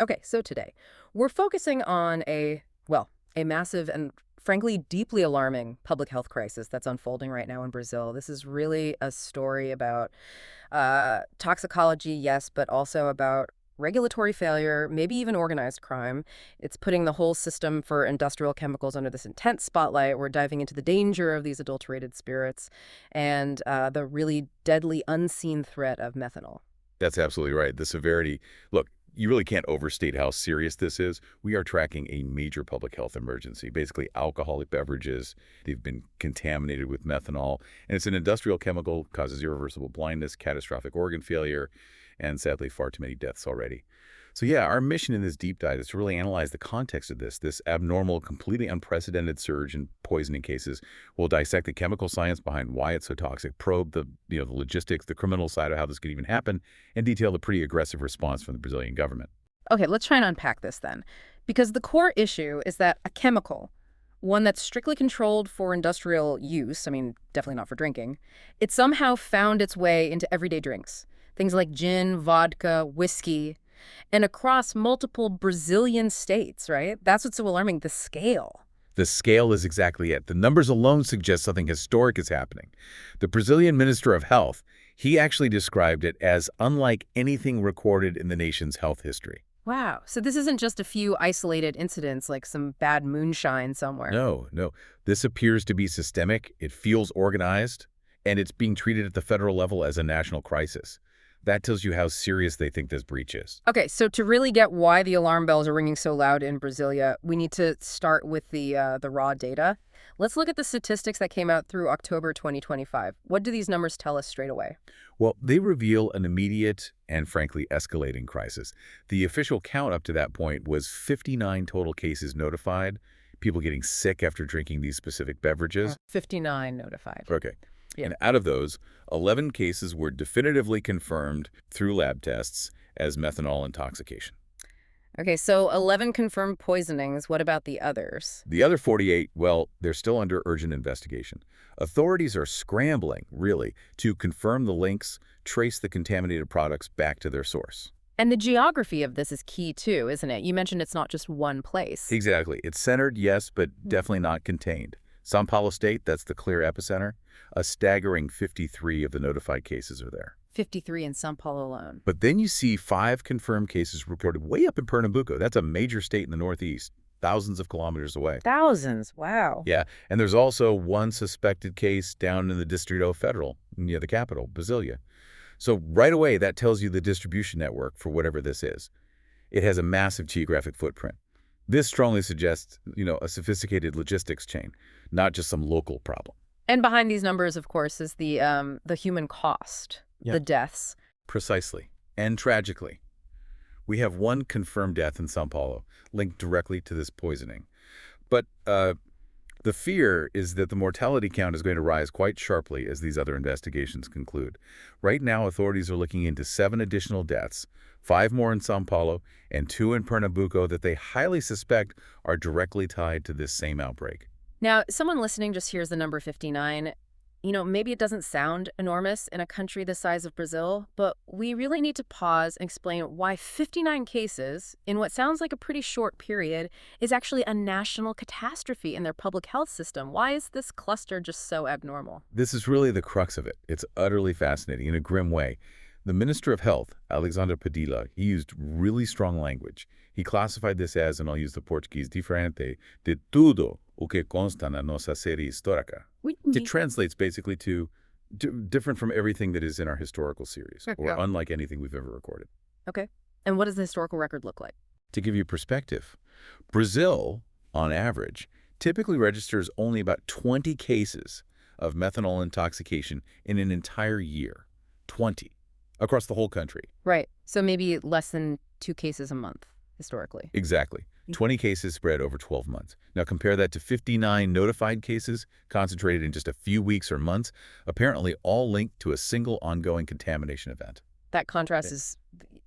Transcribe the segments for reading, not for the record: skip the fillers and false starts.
Okay, so today we're focusing on a massive and frankly deeply alarming public health crisis that's unfolding right now in Brazil. This is really a story about toxicology, yes, but also about regulatory failure, maybe even organized crime. It's putting the whole system for industrial chemicals under this intense spotlight. We're diving into the danger of these adulterated spirits and the really deadly unseen threat of methanol. That's absolutely right. The severity, look, you really can't overstate how serious this is. We are tracking a major public health emergency. Basically, alcoholic beverages, they've been contaminated with methanol, and it's an industrial chemical, causes irreversible blindness, catastrophic organ failure, and sadly, far too many deaths already. So yeah, our mission in this deep dive is to really analyze the context of this abnormal, completely unprecedented surge in poisoning cases. We'll dissect the chemical science behind why it's so toxic, probe the logistics, the criminal side of how this could even happen, and detail the pretty aggressive response from the Brazilian government. Okay, let's try and unpack this then. Because the core issue is that a chemical, one that's strictly controlled for industrial use, I mean, definitely not for drinking, it somehow found its way into everyday drinks. Things like gin, vodka, whiskey, and across multiple Brazilian states, right? That's what's so alarming, the scale. The scale is exactly it. The numbers alone suggest something historic is happening. The Brazilian Minister of Health, he actually described it as unlike anything recorded in the nation's health history. Wow. So this isn't just a few isolated incidents like some bad moonshine somewhere. No, no. This appears to be systemic, it feels organized, and it's being treated at the federal level as a national crisis. That tells you how serious they think this breach is. Okay, so to really get why the alarm bells are ringing so loud in Brasilia, we need to start with the raw data. Let's look at the statistics that came out through October 2025. What do these numbers tell us straight away? Well, they reveal an immediate and frankly escalating crisis. The official count up to that point was 59 total cases notified, people getting sick after drinking these specific beverages. 59 notified. Okay. Yeah. And out of those, 11 cases were definitively confirmed through lab tests as methanol intoxication. Okay, so 11 confirmed poisonings. What about the others? The other 48, well, they're still under urgent investigation. Authorities are scrambling, really, to confirm the links, trace the contaminated products back to their source. And the geography of this is key too, isn't it? You mentioned it's not just one place. Exactly. It's centered, yes, but definitely not contained. São Paulo State, that's the clear epicenter. A staggering 53 of the notified cases are there. 53 in São Paulo alone. But then you see 5 confirmed cases reported way up in Pernambuco. That's a major state in the Northeast, thousands of kilometers away. Thousands, wow. Yeah, and there's also one suspected case down in the Distrito Federal, near the capital, Brasilia. So right away, that tells you the distribution network for whatever this is. It has a massive geographic footprint. This strongly suggests, a sophisticated logistics chain, not just some local problem. And behind these numbers, of course, is the human cost, the deaths. Precisely. And tragically, we have one confirmed death in São Paulo linked directly to this poisoning. But the fear is that the mortality count is going to rise quite sharply as these other investigations conclude. Right now, authorities are looking into 7 additional deaths, 5 more in São Paulo, and 2 in Pernambuco that they highly suspect are directly tied to this same outbreak. Now, someone listening just hears the number 59. Maybe it doesn't sound enormous in a country the size of Brazil, but we really need to pause and explain why 59 cases in what sounds like a pretty short period is actually a national catastrophe in their public health system. Why is this cluster just so abnormal? This is really the crux of it. It's utterly fascinating in a grim way. The Minister of Health, Alexandre Padilha, he used really strong language. He classified this as, and I'll use the Portuguese, diferente de tudo o que consta na nossa série histórica. It translates basically to different from everything that is in our historical series, or unlike anything we've ever recorded. Okay. And what does the historical record look like? To give you perspective, Brazil, on average, typically registers only about 20 cases of methanol intoxication in an entire year. 20. Across the whole country. Right. So maybe less than 2 cases a month, historically. Exactly. 20 cases spread over 12 months. Now compare that to 59 notified cases concentrated in just a few weeks or months, apparently all linked to a single ongoing contamination event. That contrast is,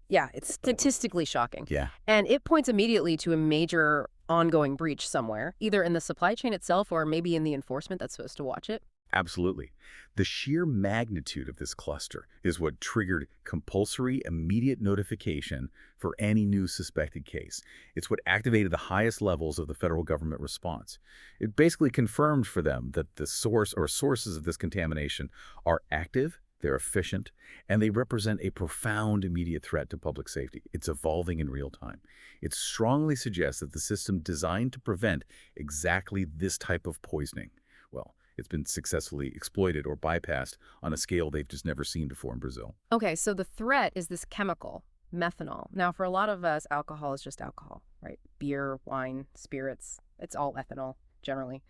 it's statistically shocking. Yeah. And it points immediately to a major ongoing breach somewhere, either in the supply chain itself or maybe in the enforcement that's supposed to watch it. Absolutely. The sheer magnitude of this cluster is what triggered compulsory immediate notification for any new suspected case. It's what activated the highest levels of the federal government response. It basically confirmed for them that the source or sources of this contamination are active, they're efficient, and they represent a profound immediate threat to public safety. It's evolving in real time. It strongly suggests that the system designed to prevent exactly this type of poisoning, well, it's been successfully exploited or bypassed on a scale they've just never seen before in Brazil. Okay, so the threat is this chemical, methanol. Now, for a lot of us, alcohol is just alcohol, right? Beer, wine, spirits, it's all ethanol, generally.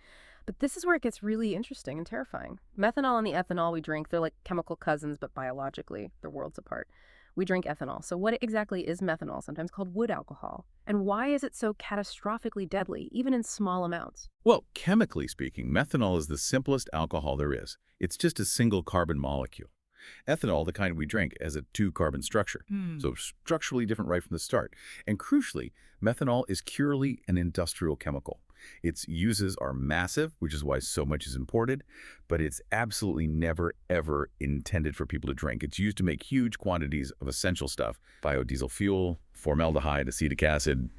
But this is where it gets really interesting and terrifying. Methanol and the ethanol we drink, they're like chemical cousins, but biologically, they're worlds apart. We drink ethanol. So what exactly is methanol, sometimes called wood alcohol? And why is it so catastrophically deadly, even in small amounts? Well, chemically speaking, methanol is the simplest alcohol there is. It's just a single carbon molecule. Ethanol, the kind we drink, has a two-carbon structure, so structurally different right from the start. And crucially, methanol is purely an industrial chemical. Its uses are massive, which is why so much is imported, but it's absolutely never, ever intended for people to drink. It's used to make huge quantities of essential stuff: biodiesel fuel, formaldehyde, acetic acid,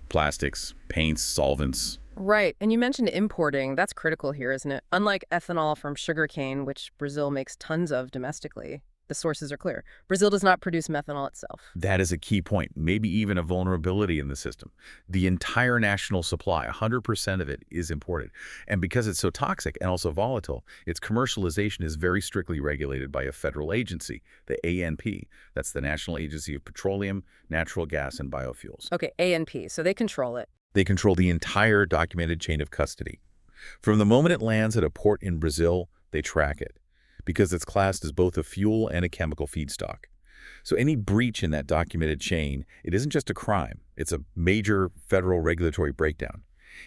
plastics, paints, solvents. Right. And you mentioned importing. That's critical here, isn't it? Unlike ethanol from sugarcane, which Brazil makes tons of domestically, the sources are clear. Brazil does not produce methanol itself. That is a key point, maybe even a vulnerability in the system. The entire national supply, 100% of it, is imported. And because it's so toxic and also volatile, its commercialization is very strictly regulated by a federal agency, the ANP. That's the National Agency of Petroleum, Natural Gas, and Biofuels. Okay, ANP. So they control it. They control the entire documented chain of custody. From the moment it lands at a port in Brazil, they track it, because it's classed as both a fuel and a chemical feedstock. So any breach in that documented chain, it isn't just a crime. It's a major federal regulatory breakdown.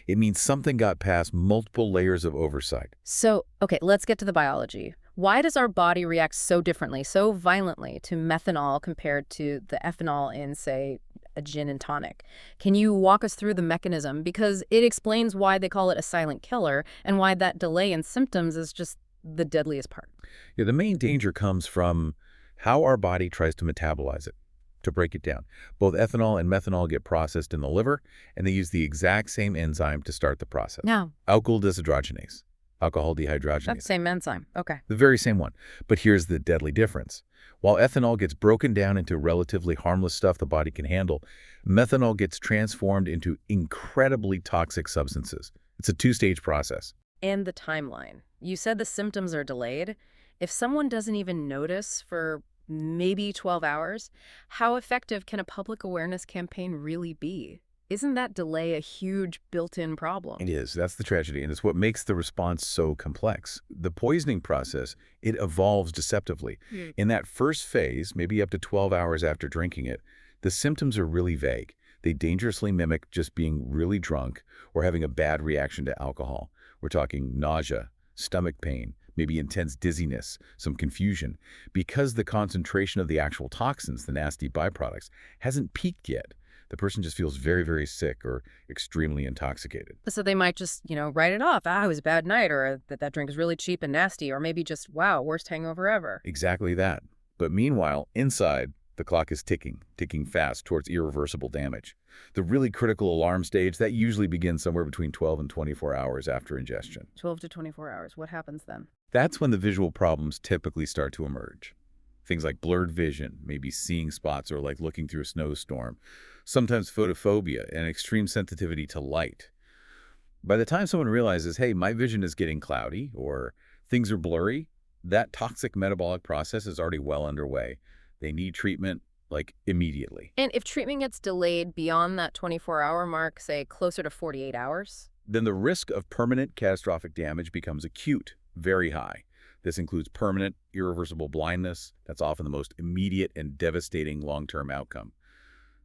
It means something got past multiple layers of oversight. So, okay, let's get to the biology. Why does our body react so differently, so violently to methanol compared to the ethanol in, say, a gin and tonic? Can you walk us through the mechanism? Because it explains why they call it a silent killer and why that delay in symptoms is just the deadliest part. Yeah, the main danger comes from how our body tries to metabolize it, to break it down. Both ethanol and methanol get processed in the liver, and they use the exact same enzyme to start the process. No. Alkyl dehydrogenase. Alcohol dehydrogenase. That's the same enzyme. Okay. The very same one. But here's the deadly difference. While ethanol gets broken down into relatively harmless stuff the body can handle, methanol gets transformed into incredibly toxic substances. It's a two-stage process. And the timeline. You said the symptoms are delayed. If someone doesn't even notice for maybe 12 hours, how effective can a public awareness campaign really be? Isn't that delay a huge built-in problem? It is. That's the tragedy, and it's what makes the response so complex. The poisoning process, it evolves deceptively. In that first phase, maybe up to 12 hours after drinking it, the symptoms are really vague. They dangerously mimic just being really drunk or having a bad reaction to alcohol. We're talking nausea, stomach pain, maybe intense dizziness, some confusion, because the concentration of the actual toxins, the nasty byproducts, hasn't peaked yet. The person just feels very, very sick or extremely intoxicated. So they might just, write it off. It was a bad night, or that drink is really cheap and nasty, or maybe just, wow, worst hangover ever. Exactly that. But meanwhile, inside, the clock is ticking fast towards irreversible damage. The really critical alarm stage, that usually begins somewhere between 12 and 24 hours after ingestion. 12 to 24 hours. What happens then? That's when the visual problems typically start to emerge. Things like blurred vision, maybe seeing spots or like looking through a snowstorm. Sometimes photophobia and extreme sensitivity to light. By the time someone realizes, hey, my vision is getting cloudy or things are blurry, that toxic metabolic process is already well underway. They need treatment, like, immediately. And if treatment gets delayed beyond that 24-hour mark, say closer to 48 hours? Then the risk of permanent catastrophic damage becomes acute, very high. This includes permanent, irreversible blindness. That's often the most immediate and devastating long-term outcome.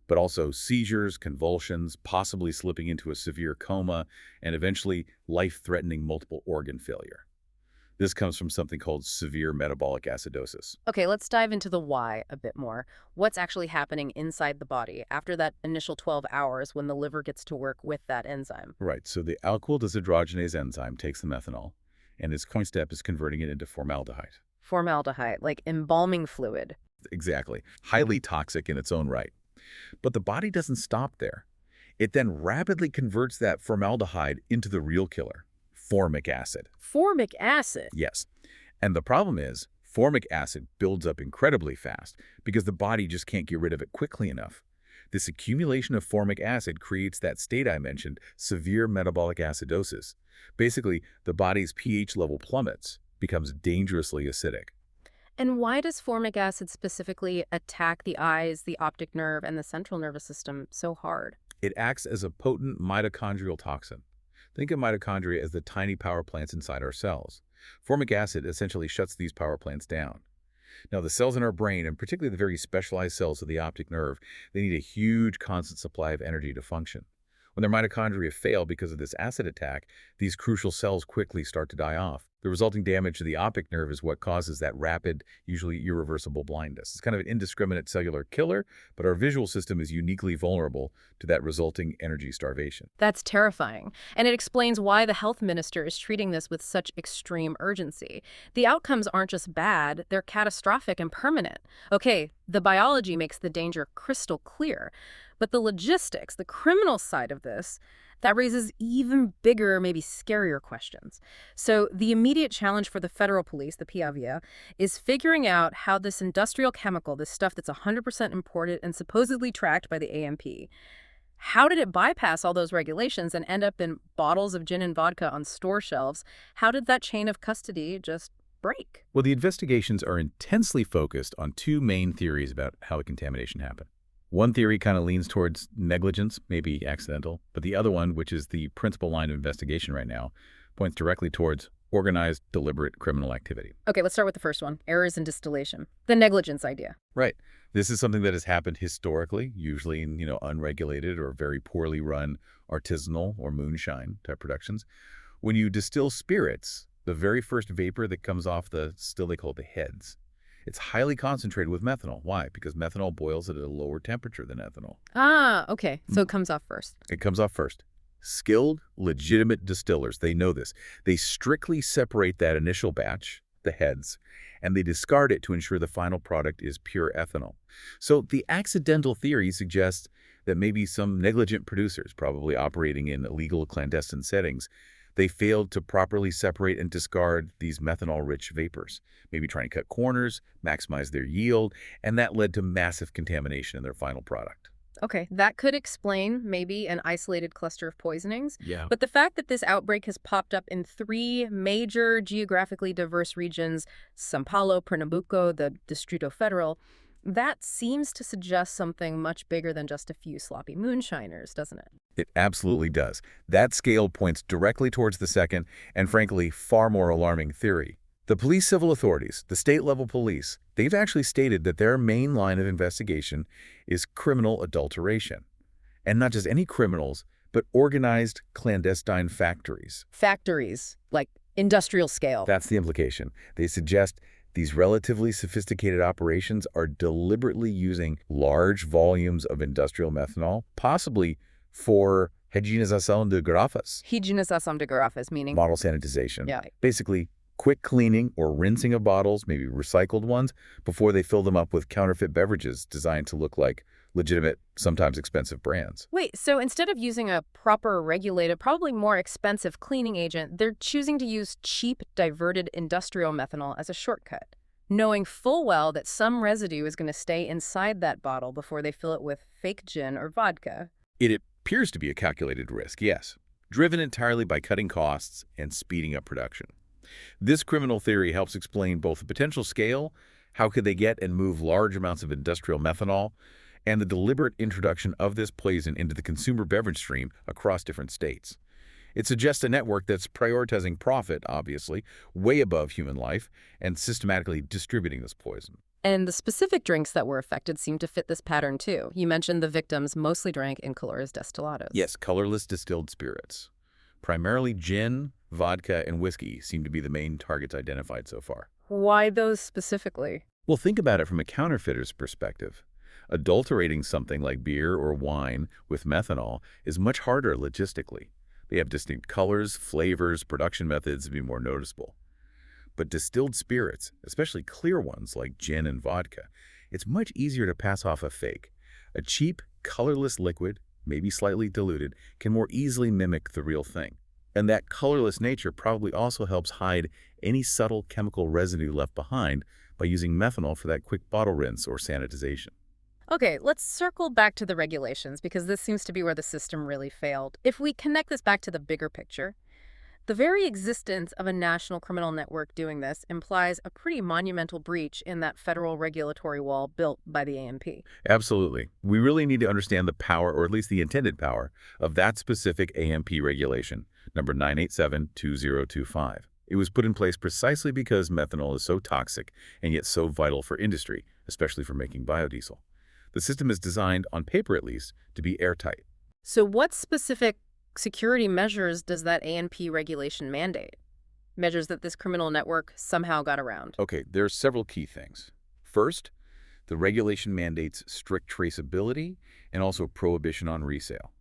But also seizures, convulsions, possibly slipping into a severe coma, and eventually life-threatening multiple organ failure. This comes from something called severe metabolic acidosis. Okay, let's dive into the why a bit more. What's actually happening inside the body after that initial 12 hours when the liver gets to work with that enzyme? Right, so the alkyl dehydrogenase enzyme takes the methanol, and its point step is converting it into formaldehyde. Formaldehyde, like embalming fluid. Exactly. Highly toxic in its own right. But the body doesn't stop there. It then rapidly converts that formaldehyde into the real killer, formic acid. Formic acid? Yes. And the problem is, formic acid builds up incredibly fast because the body just can't get rid of it quickly enough. This accumulation of formic acid creates that state I mentioned, severe metabolic acidosis. Basically, the body's pH level plummets, becomes dangerously acidic. And why does formic acid specifically attack the eyes, the optic nerve, and the central nervous system so hard? It acts as a potent mitochondrial toxin. Think of mitochondria as the tiny power plants inside our cells. Formic acid essentially shuts these power plants down. Now, the cells in our brain, and particularly the very specialized cells of the optic nerve, they need a huge constant supply of energy to function. When their mitochondria fail because of this acid attack, these crucial cells quickly start to die off. The resulting damage to the optic nerve is what causes that rapid, usually irreversible blindness. It's kind of an indiscriminate cellular killer, but our visual system is uniquely vulnerable to that resulting energy starvation. That's terrifying. And it explains why the health minister is treating this with such extreme urgency. The outcomes aren't just bad, they're catastrophic and permanent. Okay, the biology makes the danger crystal clear, but the logistics, the criminal side of this, that raises even bigger, maybe scarier questions. So the immediate challenge for the federal police, the PIVA, is figuring out how this industrial chemical, this stuff that's 100% imported and supposedly tracked by the AMP, how did it bypass all those regulations and end up in bottles of gin and vodka on store shelves? How did that chain of custody just break? Well, the investigations are intensely focused on two main theories about how the contamination happened. One theory kind of leans towards negligence, maybe accidental, but the other one, which is the principal line of investigation right now, points directly towards organized, deliberate criminal activity. Okay, let's start with the first one, errors in distillation. The negligence idea. Right. This is something that has happened historically, usually in, unregulated or very poorly run artisanal or moonshine type productions. When you distill spirits, the very first vapor that comes off the still, they call it the heads. It's highly concentrated with methanol. Why? Because methanol boils at a lower temperature than ethanol. Ah, okay. So it comes off first. It comes off first. Skilled, legitimate distillers, they know this. They strictly separate that initial batch, the heads, and they discard it to ensure the final product is pure ethanol. So the accidental theory suggests that maybe some negligent producers, probably operating in illegal clandestine settings, they failed to properly separate and discard these methanol-rich vapors, maybe trying to cut corners, maximize their yield, and that led to massive contamination in their final product. Okay, that could explain maybe an isolated cluster of poisonings. Yeah. But the fact that this outbreak has popped up in 3 major geographically diverse regions, São Paulo, Pernambuco, the Distrito Federal, that seems to suggest something much bigger than just a few sloppy moonshiners, doesn't it? It absolutely does. That scale points directly towards the second and, frankly, far more alarming theory. The police civil authorities, the state-level police, they've actually stated that their main line of investigation is criminal adulteration. And not just any criminals, but organized clandestine factories. Factories, like industrial scale. That's the implication. They suggest these relatively sophisticated operations are deliberately using large volumes of industrial methanol, possibly for higienização de garrafas. Higienização de garrafas, meaning? Bottle sanitization. Yeah. Basically, quick cleaning or rinsing of bottles, maybe recycled ones, before they fill them up with counterfeit beverages designed to look like legitimate, sometimes expensive brands. Wait, so instead of using a proper, regulated, probably more expensive cleaning agent, they're choosing to use cheap, diverted industrial methanol as a shortcut, knowing full well that some residue is going to stay inside that bottle before they fill it with fake gin or vodka. It appears to be a calculated risk, yes, driven entirely by cutting costs and speeding up production. This criminal theory helps explain both the potential scale, how could they get and move large amounts of industrial methanol, and the deliberate introduction of this poison into the consumer beverage stream across different states. It suggests a network that's prioritizing profit, obviously, way above human life, and systematically distributing this poison. And the specific drinks that were affected seem to fit this pattern, too. You mentioned the victims mostly drank incolores destillados. Yes, colorless distilled spirits. Primarily gin, vodka, and whiskey seem to be the main targets identified so far. Why those specifically? Well, think about it from a counterfeiter's perspective. Adulterating something like beer or wine with methanol is much harder logistically. They have distinct colors, flavors, production methods to be more noticeable. But distilled spirits, especially clear ones like gin and vodka, it's much easier to pass off a fake. A cheap, colorless liquid, maybe slightly diluted, can more easily mimic the real thing. And that colorless nature probably also helps hide any subtle chemical residue left behind by using methanol for that quick bottle rinse or sanitization. Okay, let's circle back to the regulations because this seems to be where the system really failed. If we connect this back to the bigger picture, the very existence of a national criminal network doing this implies a pretty monumental breach in that federal regulatory wall built by the ANP. Absolutely. We really need to understand the power, or at least the intended power, of that specific AMP regulation, number 987-2025. It was put in place precisely because methanol is so toxic and yet so vital for industry, especially for making biodiesel. The system is designed, on paper at least, to be airtight. So what specific security measures does that ANP regulation mandate? Measures that this criminal network somehow got around. Okay, there are several key things. First, the regulation mandates strict traceability and also prohibition on resale.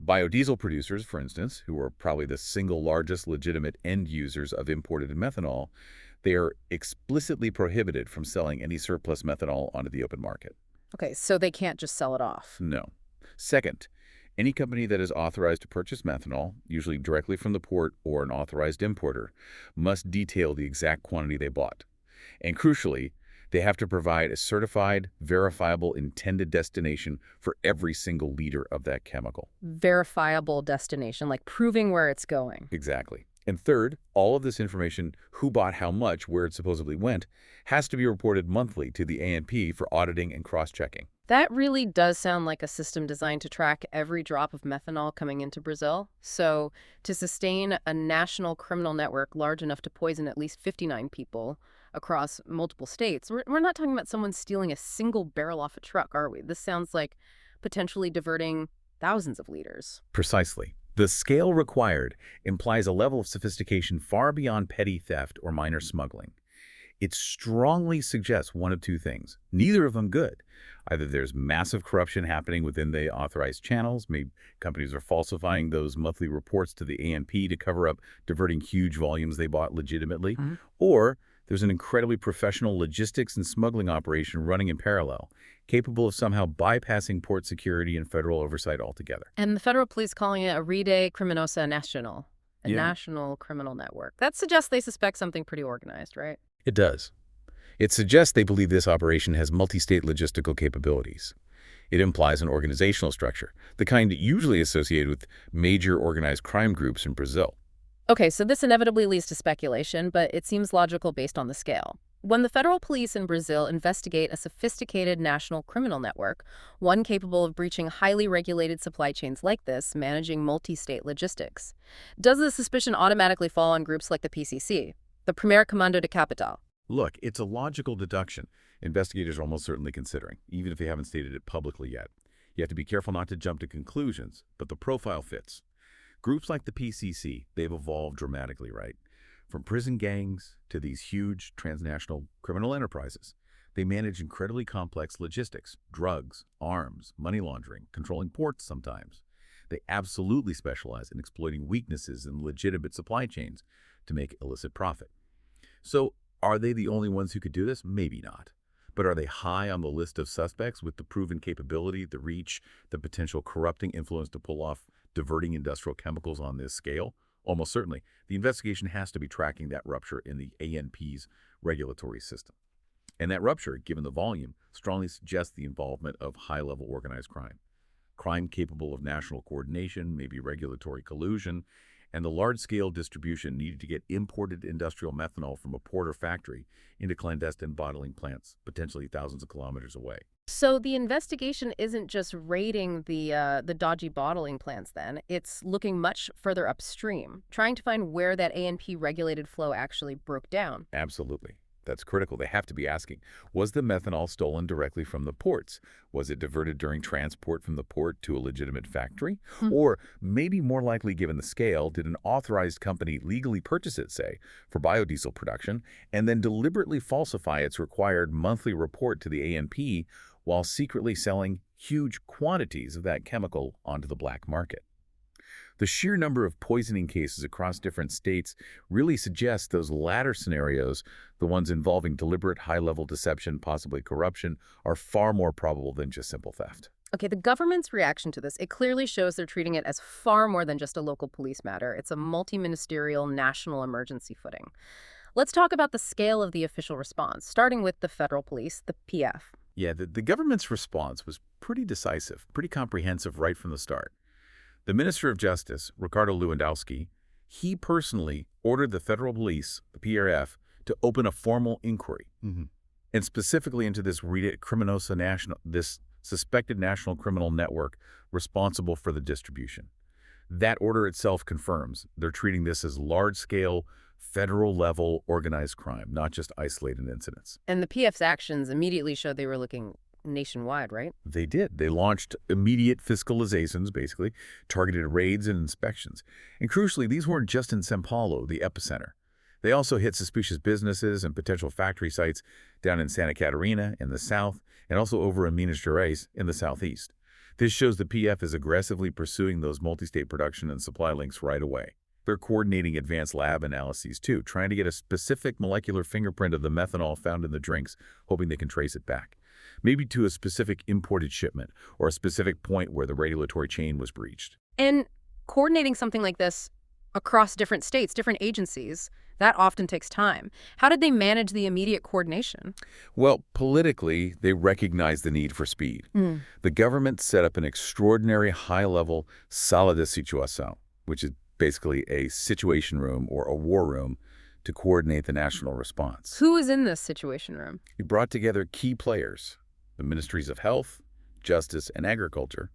Biodiesel producers, for instance, who are probably the single largest legitimate end users of imported methanol, they are explicitly prohibited from selling any surplus methanol onto the open market. Okay, so they can't just sell it off. No. Second, any company that is authorized to purchase methanol, usually directly from the port or an authorized importer, must detail the exact quantity they bought. And crucially, they have to provide a certified, verifiable intended destination for every single liter of that chemical. Verifiable destination, like proving where it's going. Exactly. And third, all of this information, who bought how much, where it supposedly went, has to be reported monthly to the ANP for auditing and cross-checking. That really does sound like a system designed to track every drop of methanol coming into Brazil. So to sustain a national criminal network large enough to poison at least 59 people across multiple states, we're not talking about someone stealing a single barrel off a truck, are we? This sounds like potentially diverting thousands of liters. Precisely. The scale required implies a level of sophistication far beyond petty theft or minor smuggling. It strongly suggests one of two things, neither of them good. Either there's massive corruption happening within the authorized channels, maybe companies are falsifying those monthly reports to the ANP to cover up diverting huge volumes they bought legitimately, or there's an incredibly professional logistics and smuggling operation running in parallel, capable of somehow bypassing port security and federal oversight altogether. And the federal police calling it a Rede Criminosa Nacional, a Yeah. national criminal network. That suggests they suspect something pretty organized, right? It does. It suggests they believe this operation has multi-state logistical capabilities. It implies an organizational structure, the kind usually associated with major organized crime groups in Brazil. Okay, so this inevitably leads to speculation, but it seems logical based on the scale. When the federal police in Brazil investigate a sophisticated national criminal network, one capable of breaching highly regulated supply chains like this, managing multi-state logistics, does the suspicion automatically fall on groups like the PCC, the Primeiro Comando de Capital? Look, it's a logical deduction investigators are almost certainly considering, even if they haven't stated it publicly yet. You have to be careful not to jump to conclusions, but the profile fits. Groups like the PCC, they've evolved dramatically, right? From prison gangs to these huge transnational criminal enterprises. They manage incredibly complex logistics, drugs, arms, money laundering, controlling ports sometimes. They absolutely specialize in exploiting weaknesses in legitimate supply chains to make illicit profit. So, are they the only ones who could do this? Maybe not. But are they high on the list of suspects with the proven capability, the reach, the potential corrupting influence to pull off diverting industrial chemicals on this scale? Almost certainly. The investigation has to be tracking that rupture in the ANP's regulatory system. And that rupture, given the volume, strongly suggests the involvement of high-level organized crime. Crime capable of national coordination, maybe regulatory collusion, and the large-scale distribution needed to get imported industrial methanol from a port or factory into clandestine bottling plants, potentially thousands of kilometers away. So the investigation isn't just raiding the dodgy bottling plants then. It's looking much further upstream, trying to find where that ANP regulated flow actually broke down. Absolutely. That's critical. They have to be asking, was the methanol stolen directly from the ports? Was it diverted during transport from the port to a legitimate factory? Or, maybe more likely given the scale, did an authorized company legally purchase it, say, for biodiesel production, and then deliberately falsify its required monthly report to the ANP while secretly selling huge quantities of that chemical onto the black market? The sheer number of poisoning cases across different states really suggests those latter scenarios, the ones involving deliberate high-level deception, possibly corruption, are far more probable than just simple theft. Okay, the government's reaction to this, it clearly shows they're treating it as far more than just a local police matter. It's a multi-ministerial national emergency footing. Let's talk about the scale of the official response, starting with the federal police, the PF. Yeah, the government's response was pretty decisive, pretty comprehensive right from the start. The Minister of Justice, Ricardo Lewandowski, he personally ordered the federal police, the PRF, to open a formal inquiry, and specifically into this Rita Criminosa National, this suspected national criminal network responsible for the distribution. That order itself confirms they're treating this as large-scale, federal-level organized crime, not just isolated incidents. And the PF's actions immediately showed they were looking nationwide, right? They did. They launched immediate fiscalizations, basically, targeted raids and inspections. And crucially, these weren't just in São Paulo, the epicenter. They also hit suspicious businesses and potential factory sites down in Santa Catarina in the south, and also over in Minas Gerais in the southeast. This shows the PF is aggressively pursuing those multi-state production and supply links right away. They're coordinating advanced lab analyses too, trying to get a specific molecular fingerprint of the methanol found in the drinks, hoping they can trace it back. Maybe to a specific imported shipment or a specific point where the regulatory chain was breached. And coordinating something like this across different states, different agencies, that often takes time. How did they manage the immediate coordination? Well, politically, they recognized the need for speed. The government set up an extraordinary high-level sala de situação, which is basically a situation room or a war room to coordinate the national response. Who is in this situation room? It brought together key players, the Ministries of Health, Justice, and Agriculture,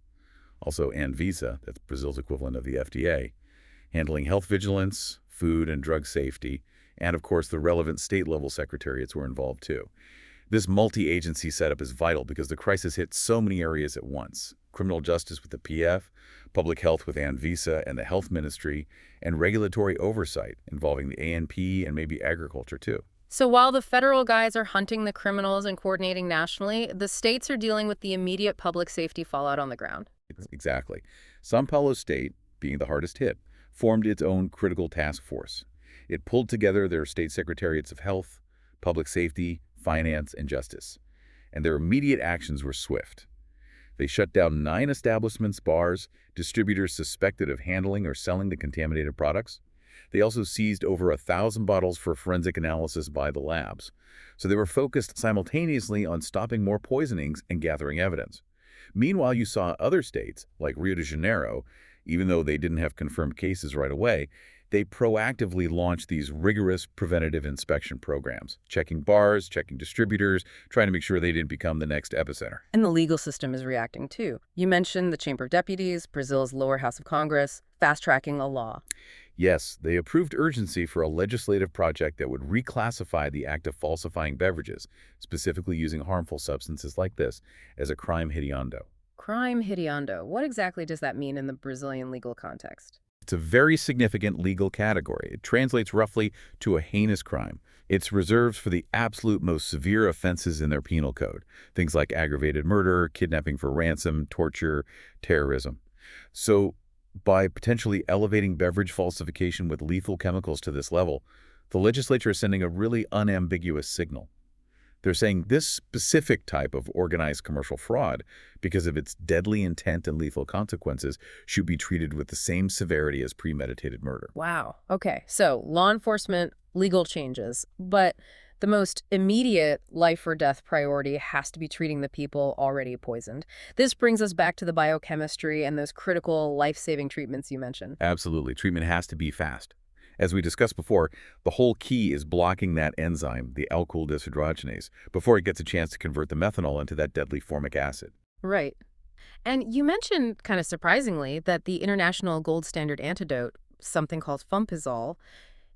also ANVISA, that's Brazil's equivalent of the FDA, handling health vigilance, food and drug safety, and of course the relevant state-level secretariats were involved too. This multi-agency setup is vital because the crisis hit so many areas at once. Criminal justice with the PF, public health with ANVISA and the Health Ministry, and regulatory oversight involving the ANP and maybe agriculture too. So while the federal guys are hunting the criminals and coordinating nationally, the states are dealing with the immediate public safety fallout on the ground. Exactly. São Paulo State, being the hardest hit, formed its own critical task force. It pulled together their state secretariats of health, public safety, finance, and justice. And their immediate actions were swift. They shut down 9 establishments, bars, distributors suspected of handling or selling the contaminated products. They also seized over 1,000 bottles for forensic analysis by the labs. So they were focused simultaneously on stopping more poisonings and gathering evidence. Meanwhile, you saw other states, like Rio de Janeiro, even though they didn't have confirmed cases right away, they proactively launched these rigorous preventative inspection programs, checking bars, checking distributors, trying to make sure they didn't become the next epicenter. And the legal system is reacting too. You mentioned the Chamber of Deputies, Brazil's lower house of Congress, fast-tracking a law. Yes, they approved urgency for a legislative project that would reclassify the act of falsifying beverages, specifically using harmful substances like this, as a crime hediondo. Crime hediondo. What exactly does that mean in the Brazilian legal context? It's a very significant legal category. It translates roughly to a heinous crime. It's reserved for the absolute most severe offenses in their penal code, things like aggravated murder, kidnapping for ransom, torture, terrorism. So by potentially elevating beverage falsification with lethal chemicals to this level, the legislature is sending a really unambiguous signal. They're saying this specific type of organized commercial fraud, because of its deadly intent and lethal consequences, should be treated with the same severity as premeditated murder. Wow. Okay, so law enforcement, legal changes, but the most immediate life or death priority has to be treating the people already poisoned. This brings us back to the biochemistry and those critical life-saving treatments you mentioned. Absolutely. Treatment has to be fast. As we discussed before, the whole key is blocking that enzyme, the alkyl deshydrogenase, before it gets a chance to convert the methanol into that deadly formic acid. Right. And you mentioned, kind of surprisingly, that the international gold standard antidote, something called Fompizol,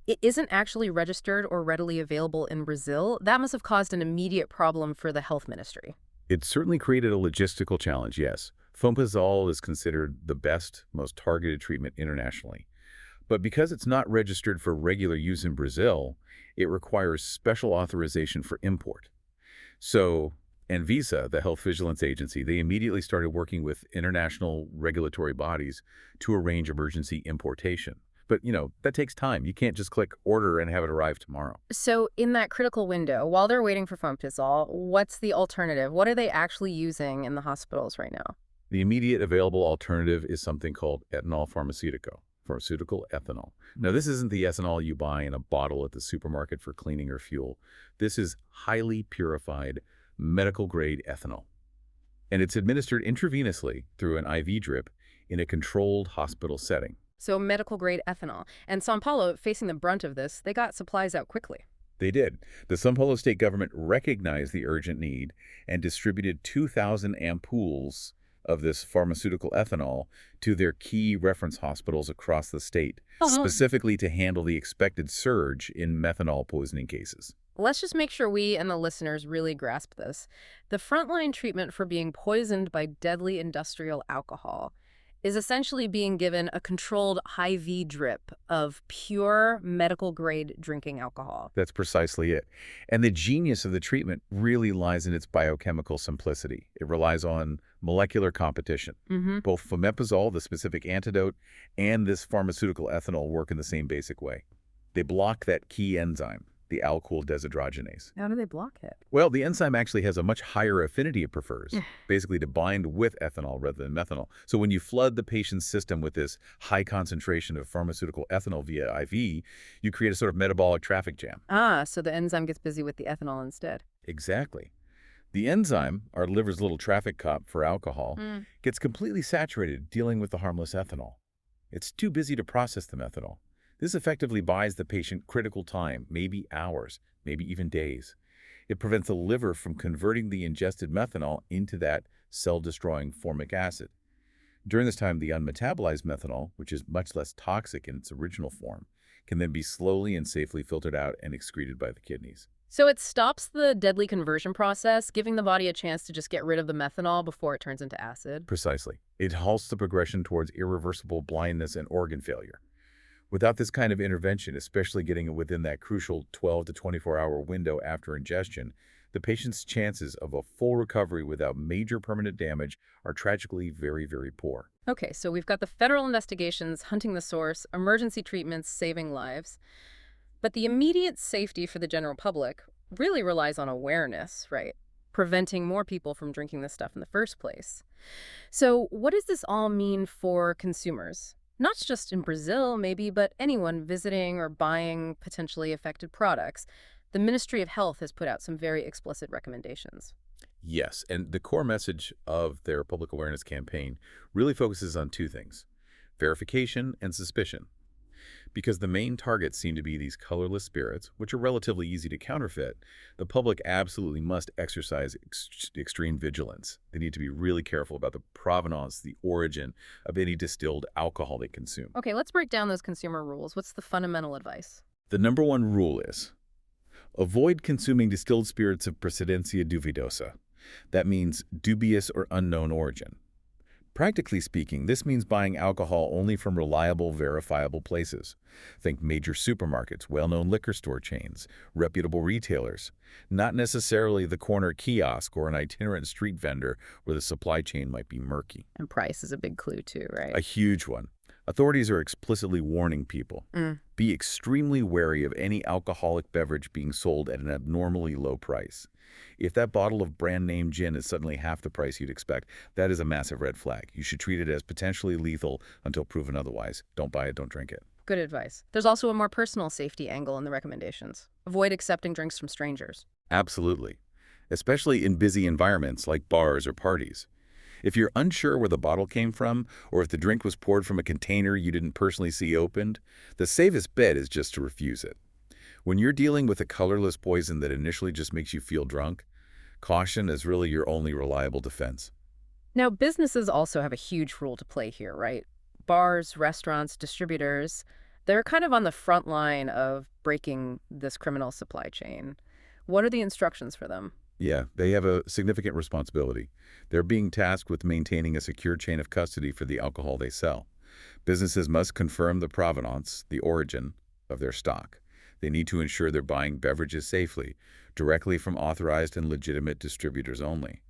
it isn't actually registered or readily available in Brazil. That must have caused an immediate problem for the health ministry. It certainly created a logistical challenge, yes. Fompizol is considered the best, most targeted treatment internationally. But because it's not registered for regular use in Brazil, it requires special authorization for import. So ANVISA, the health vigilance agency, they immediately started working with international regulatory bodies to arrange emergency importation. But, that takes time. You can't just click order and have it arrive tomorrow. So in that critical window, while they're waiting for Foampisol, what's the alternative? What are they actually using in the hospitals right now? The immediate available alternative is something called ethanol pharmaceutical ethanol. Now, this isn't the ethanol you buy in a bottle at the supermarket for cleaning or fuel. This is highly purified, medical-grade ethanol. And it's administered intravenously through an IV drip in a controlled hospital setting. So medical grade ethanol. And Sao Paulo, facing the brunt of this, they got supplies out quickly. They did. The São Paulo state government recognized the urgent need and distributed 2,000 ampoules of this pharmaceutical ethanol to their key reference hospitals across the state, specifically to handle the expected surge in methanol poisoning cases. Let's just make sure we and the listeners really grasp this. The frontline treatment for being poisoned by deadly industrial alcohol is essentially being given a controlled IV drip of pure medical-grade drinking alcohol. That's precisely it. And the genius of the treatment really lies in its biochemical simplicity. It relies on molecular competition. Both fomepizole, the specific antidote, and this pharmaceutical ethanol work in the same basic way. They block that key enzyme, the alkyl deshydrogenase. How do they block it? Well, the enzyme actually has a much higher affinity it prefers, basically to bind with ethanol rather than methanol. So when you flood the patient's system with this high concentration of pharmaceutical ethanol via IV, you create a sort of metabolic traffic jam. So the enzyme gets busy with the ethanol instead. Exactly. The enzyme, our liver's little traffic cop for alcohol, gets completely saturated dealing with the harmless ethanol. It's too busy to process the methanol. This effectively buys the patient critical time, maybe hours, maybe even days. It prevents the liver from converting the ingested methanol into that cell-destroying formic acid. During this time, the unmetabolized methanol, which is much less toxic in its original form, can then be slowly and safely filtered out and excreted by the kidneys. So it stops the deadly conversion process, giving the body a chance to just get rid of the methanol before it turns into acid. Precisely. It halts the progression towards irreversible blindness and organ failure. Without this kind of intervention, especially getting it within that crucial 12 to 24-hour window after ingestion, the patient's chances of a full recovery without major permanent damage are tragically very, very poor. Okay, so we've got the federal investigations hunting the source, emergency treatments saving lives. But the immediate safety for the general public really relies on awareness, right? Preventing more people from drinking this stuff in the first place. So what does this all mean for consumers? Not just in Brazil, maybe, but anyone visiting or buying potentially affected products. The Ministry of Health has put out some very explicit recommendations. Yes, and the core message of their public awareness campaign really focuses on two things: verification and suspicion. Because the main targets seem to be these colorless spirits, which are relatively easy to counterfeit, the public absolutely must exercise extreme vigilance. They need to be really careful about the provenance, the origin of any distilled alcohol they consume. Okay, let's break down those consumer rules. What's the fundamental advice? The number one rule is avoid consuming distilled spirits of procedencia duvidosa. That means dubious or unknown origin. Practically speaking, this means buying alcohol only from reliable, verifiable places. Think major supermarkets, well-known liquor store chains, reputable retailers, not necessarily the corner kiosk or an itinerant street vendor where the supply chain might be murky. And price is a big clue too, right? A huge one. Authorities are explicitly warning people. Be extremely wary of any alcoholic beverage being sold at an abnormally low price. If that bottle of brand-name gin is suddenly half the price you'd expect, that is a massive red flag. You should treat it as potentially lethal until proven otherwise. Don't buy it, don't drink it. Good advice. There's also a more personal safety angle in the recommendations. Avoid accepting drinks from strangers. Absolutely. Especially in busy environments like bars or parties. If you're unsure where the bottle came from, or if the drink was poured from a container you didn't personally see opened, the safest bet is just to refuse it. When you're dealing with a colorless poison that initially just makes you feel drunk, caution is really your only reliable defense. Now, businesses also have a huge role to play here, right? Bars, restaurants, distributors, they're kind of on the front line of breaking this criminal supply chain. What are the instructions for them? Yeah, they have a significant responsibility. They're being tasked with maintaining a secure chain of custody for the alcohol they sell. Businesses must confirm the provenance, the origin, of their stock. They need to ensure they're buying beverages safely, directly from authorized and legitimate distributors only.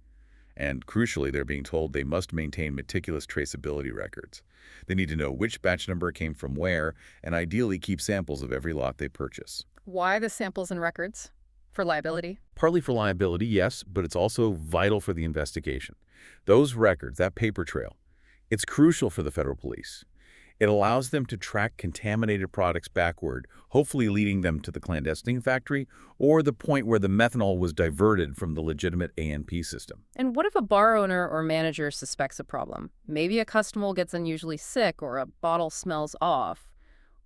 And crucially, they're being told they must maintain meticulous traceability records. They need to know which batch number came from where, and ideally keep samples of every lot they purchase. Why the samples and records? For liability? Partly for liability, yes, but it's also vital for the investigation. Those records, that paper trail, it's crucial for the federal police. It allows them to track contaminated products backward, hopefully leading them to the clandestine factory or the point where the methanol was diverted from the legitimate ANP system. And what if a bar owner or manager suspects a problem? Maybe a customer gets unusually sick or a bottle smells off.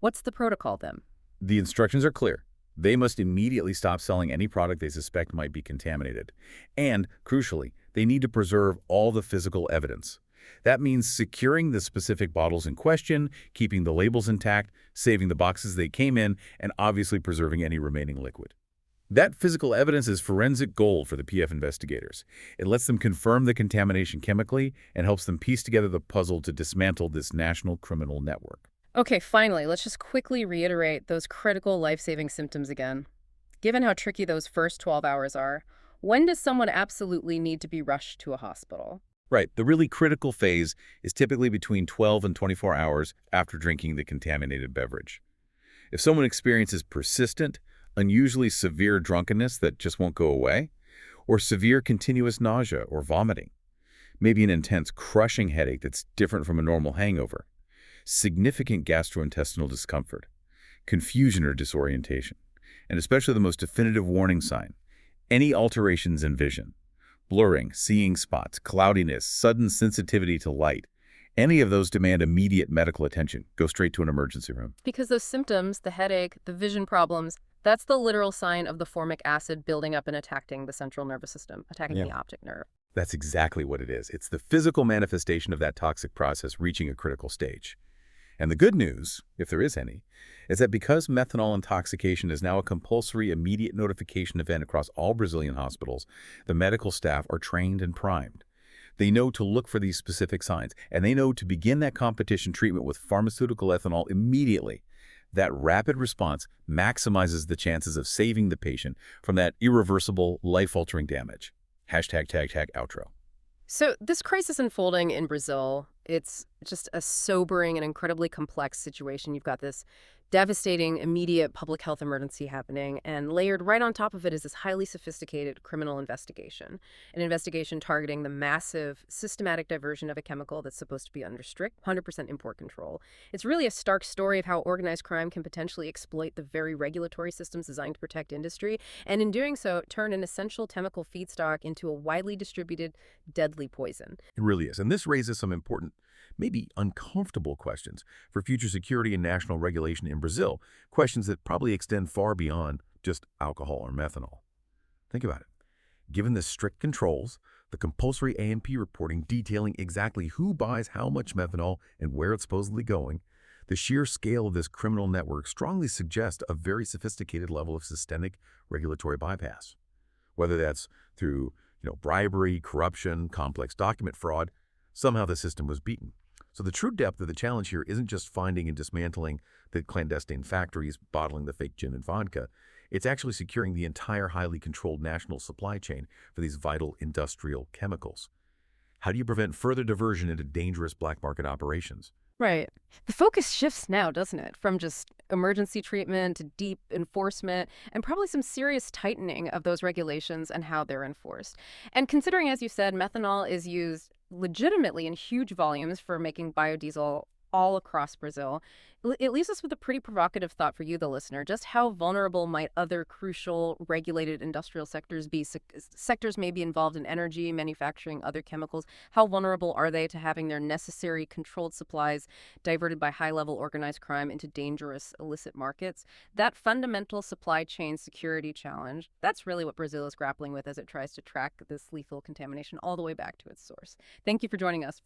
What's the protocol then? The instructions are clear. They must immediately stop selling any product they suspect might be contaminated. And, crucially, they need to preserve all the physical evidence. That means securing the specific bottles in question, keeping the labels intact, saving the boxes they came in, and obviously preserving any remaining liquid. That physical evidence is forensic gold for the PF investigators. It lets them confirm the contamination chemically and helps them piece together the puzzle to dismantle this national criminal network. Okay, finally, let's just quickly reiterate those critical life-saving symptoms again. Given how tricky those first 12 hours are, when does someone absolutely need to be rushed to a hospital? Right, the really critical phase is typically between 12 and 24 hours after drinking the contaminated beverage. If someone experiences persistent, unusually severe drunkenness that just won't go away, or severe continuous nausea or vomiting, maybe an intense crushing headache that's different from a normal hangover, significant gastrointestinal discomfort, confusion or disorientation, and especially the most definitive warning sign, any alterations in vision, blurring, seeing spots, cloudiness, sudden sensitivity to light, any of those demand immediate medical attention. Go straight to an emergency room. Because those symptoms, the headache, the vision problems, that's the literal sign of the formic acid building up and attacking the central nervous system, attacking the optic nerve. That's exactly what it is. It's the physical manifestation of that toxic process reaching a critical stage. And the good news, if there is any, is that because methanol intoxication is now a compulsory immediate notification event across all Brazilian hospitals, the medical staff are trained and primed. They know to look for these specific signs, and they know to begin that competition treatment with pharmaceutical ethanol immediately. That rapid response maximizes the chances of saving the patient from that irreversible, life-altering damage. #outro. So this crisis unfolding in Brazil, it's just a sobering and incredibly complex situation. You've got this devastating, immediate public health emergency happening, and layered right on top of it is this highly sophisticated criminal investigation. An investigation targeting the massive, systematic diversion of a chemical that's supposed to be under strict 100% import control. It's really a stark story of how organized crime can potentially exploit the very regulatory systems designed to protect industry, and in doing so, turn an essential chemical feedstock into a widely distributed, deadly poison. It really is. And this raises some important, maybe uncomfortable questions for future security and national regulation in Brazil, questions that probably extend far beyond just alcohol or methanol. Think about it. Given the strict controls, the compulsory ANP reporting detailing exactly who buys how much methanol and where it's supposedly going, the sheer scale of this criminal network strongly suggests a very sophisticated level of systemic regulatory bypass. Whether that's through bribery, corruption, complex document fraud, somehow the system was beaten. So the true depth of the challenge here isn't just finding and dismantling the clandestine factories bottling the fake gin and vodka. It's actually securing the entire highly controlled national supply chain for these vital industrial chemicals. How do you prevent further diversion into dangerous black market operations? Right. The focus shifts now, doesn't it? From just emergency treatment to deep enforcement and probably some serious tightening of those regulations and how they're enforced. And considering, as you said, methanol is used legitimately in huge volumes for making biodiesel all across Brazil, it leaves us with a pretty provocative thought for you, the listener. Just how vulnerable might other crucial regulated industrial sectors be? Sectors may be involved in energy, manufacturing, other chemicals. How vulnerable are they to having their necessary controlled supplies diverted by high-level organized crime into dangerous illicit markets? That fundamental supply chain security challenge, that's really what Brazil is grappling with as it tries to track this lethal contamination all the way back to its source. Thank you for joining us.